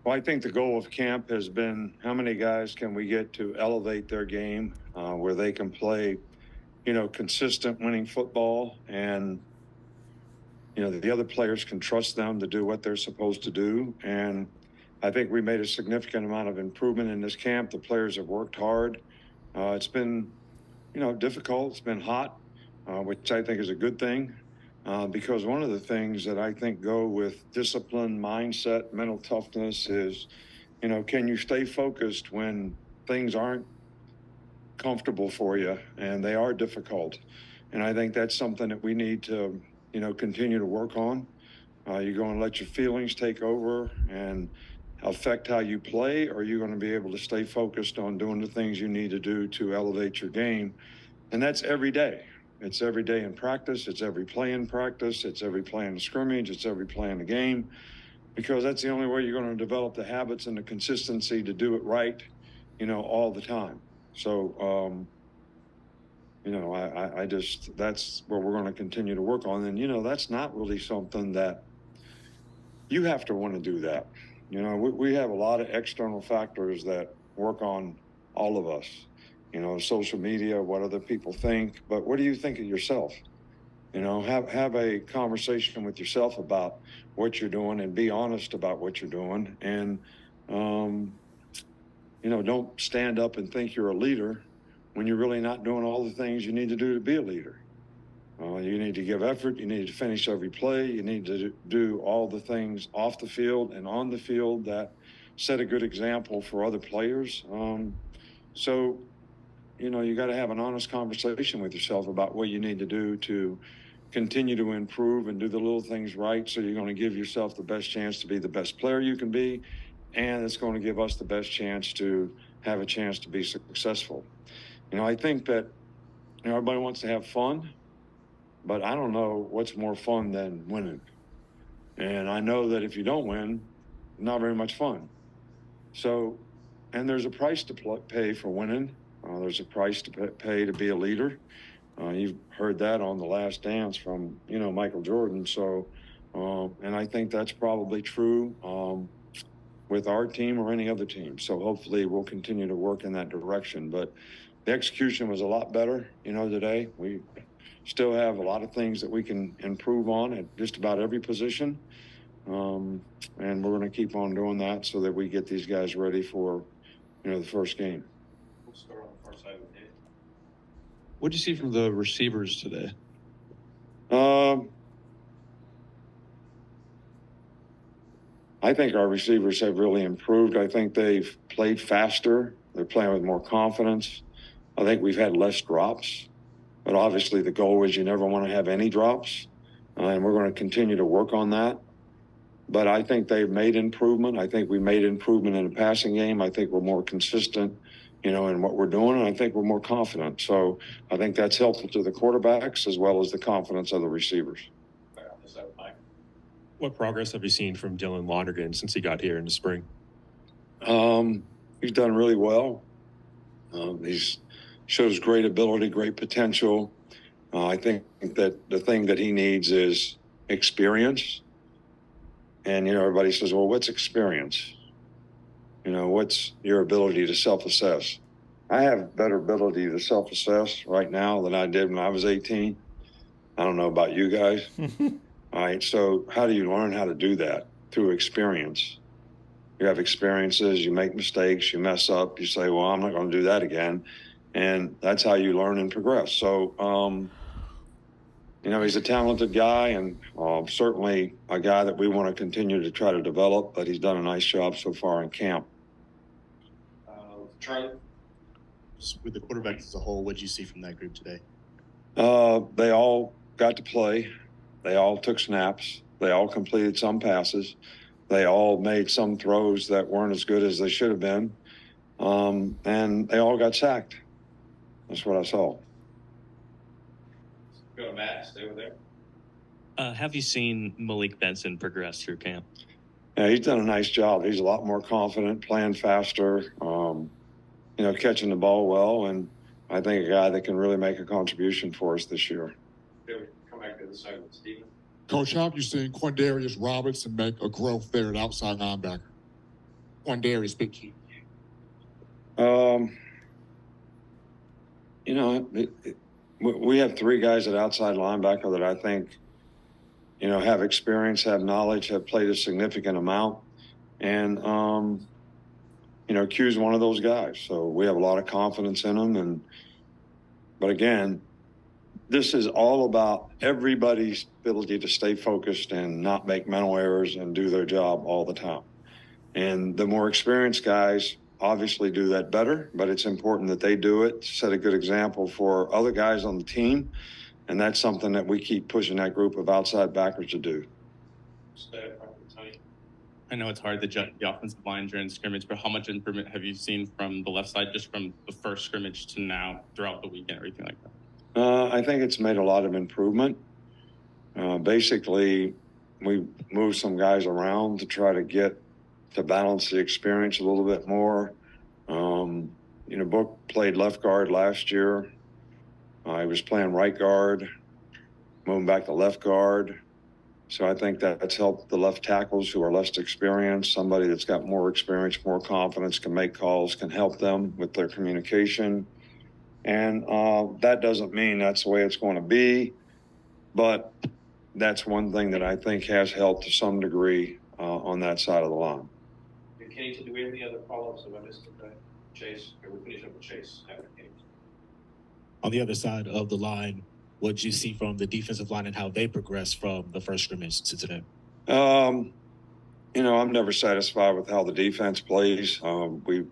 Well, I think the goal of camp has been how many guys can we get to elevate their game where they can play, consistent winning football, and the other players can trust them to do what they're supposed to do. And I think we made a significant amount of improvement in this camp. The players have worked hard. It's been, difficult. It's been hot, which I think is a good thing. Because one of the things that I think go with discipline, mindset, mental toughness is, can you stay focused when things aren't comfortable for you and they are difficult? And I think that's something that we need to, continue to work on. You're going to let your feelings take over and affect how you play, or are you going to be able to stay focused on doing the things you need to do to elevate your game? And that's every day. It's every day in practice. It's every play in practice. It's every play in the scrimmage. It's every play in the game, because that's the only way you're going to develop the habits and the consistency to do it right, all the time. So, I just, that's what we're going to continue to work on. And, that's not really something that you have to want to do that. We have a lot of external factors that work on all of us, social media, what other people think, but what do you think of yourself? Have a conversation with yourself about what you're doing and be honest about what you're doing. And, don't stand up and think you're a leader when you're really not doing all the things you need to do to be a leader. You need to give effort. You need to finish every play. You need to do all the things off the field and on the field that set a good example for other players. So, you got to have an honest conversation with yourself about what you need to do to continue to improve and do the little things right. So you're going to give yourself the best chance to be the best player you can be. And it's going to give us the best chance to have a chance to be successful. I think that everybody wants to have fun, but I don't know what's more fun than winning. And I know that if you don't win, not very much fun. So, and there's a price to pay for winning. There's a price to pay to be a leader. You've heard that on The Last Dance from, Michael Jordan. So, and I think that's probably true with our team or any other team. So hopefully we'll continue to work in that direction. But the execution was a lot better, today. We still have a lot of things that we can improve on at just about every position. And we're going to keep on doing that so that we get these guys ready for, the first game. We'll start on the far side of the table. What did you see from the receivers today? I think our receivers have really improved. I think they've played faster. They're playing with more confidence. I think we've had less drops. But obviously the goal is you never want to have any drops. And we're going to continue to work on that. But I think they've made improvement. I think we made improvement in the passing game. I think we're more consistent, in what we're doing. And I think we're more confident. So I think that's helpful to the quarterbacks as well as the confidence of the receivers. What progress have you seen from Dylan Lonergan since he got here in the spring? He's done really well. He's shows great ability, great potential. I think that the thing that he needs is experience. And, everybody says, well, what's experience? What's your ability to self-assess? I have better ability to self-assess right now than I did when I was 18. I don't know about you guys. All right, so how do you learn how to do that? Through experience. You have experiences, you make mistakes, you mess up, you say, well, I'm not going to do that again. And that's how you learn and progress. So, he's a talented guy and certainly a guy that we want to continue to try to develop, but he's done a nice job so far in camp. Charlie? With the quarterbacks as a whole, what did you see from that group today? They all got to play. They all took snaps. They all completed some passes. They all made some throws that weren't as good as they should have been. And they all got sacked. That's what I saw. Go to Matt, stay over there. Have you seen Malik Benson progress through camp? Yeah, he's done a nice job. He's a lot more confident, playing faster, catching the ball well. And I think a guy that can really make a contribution for us this year. Come back to the side with Steven. Coach, how have you seen Quindarius Robinson make a growth there at outside linebacker? Quandarius big key? You know, we have three guys at outside linebacker that I think, you know, have experience, have knowledge, have played a significant amount. And, you know, Q's one of those guys. So we have a lot of confidence in him. But again, this is all about everybody's ability to stay focused and not make mental errors and do their job all the time. And the more experienced guys obviously do that better, but it's important that they do it, set a good example for other guys on the team. And that's something that we keep pushing that group of outside backers to do. Stay up front with Tony. I know it's hard to judge the offensive line during scrimmage, but how much improvement have you seen from the left side, just from the first scrimmage to now throughout the weekend, everything like that? I think it's made a lot of improvement. Basically, we moved some guys around to try to get to balance the experience a little bit more. You know, Book played left guard last year. He was playing right guard, moving back to left guard. So I think that's helped the left tackles who are less experienced. Somebody that's got more experience, more confidence, can make calls, can help them with their communication. And that doesn't mean that's the way it's going to be, but that's one thing that I think has helped to some degree on that side of the line. Kenny, do we have any other follow-ups that I missed today? Chase, or we finish up with Chase after Kenny? On the other side of the line, what did you see from the defensive line and how they progressed from the first scrimmage to today? You know, I'm never satisfied with how the defense plays. We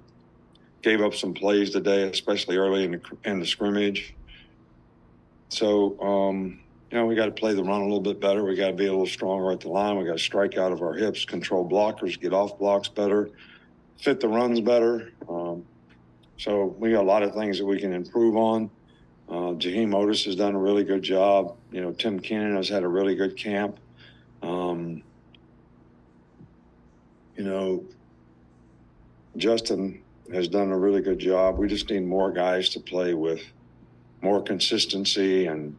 gave up some plays today, especially early in the scrimmage. So, you know, we got to play the run a little bit better. We got to be a little stronger at the line. We got to strike out of our hips, control blockers, get off blocks better, fit the runs better. So we got a lot of things that we can improve on. Jaheim Otis has done a really good job. You know, Tim Keenan has had a really good camp. You know, Justin has done a really good job. We just need more guys to play with more consistency and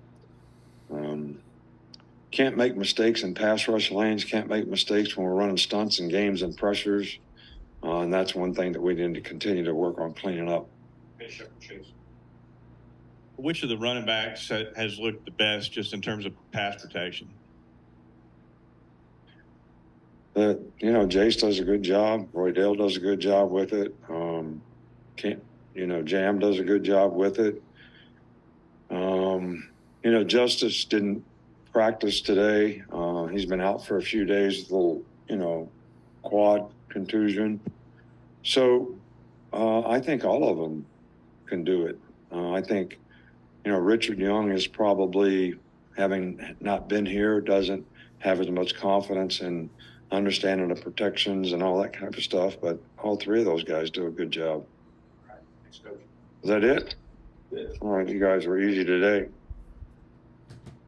can't make mistakes in pass rush lanes, can't make mistakes when we're running stunts and games and pressures. And that's one thing that we need to continue to work on cleaning up. Finish up with Chase. Which of the running backs has looked the best just in terms of pass protection? You know, Jace does a good job. Roy Dale does a good job with it. You know, Jam does a good job with it. You know, Justice didn't practice today. He's been out for a few days with a little, you know, quad contusion. So I think all of them can do it. I think, you know, Richard Young is probably, having not been here, doesn't have as much confidence in understanding the protections and all that kind of stuff, but all three of those guys do a good job. All right, thanks, Coach. Is that it? Yeah. All right, you guys were easy today.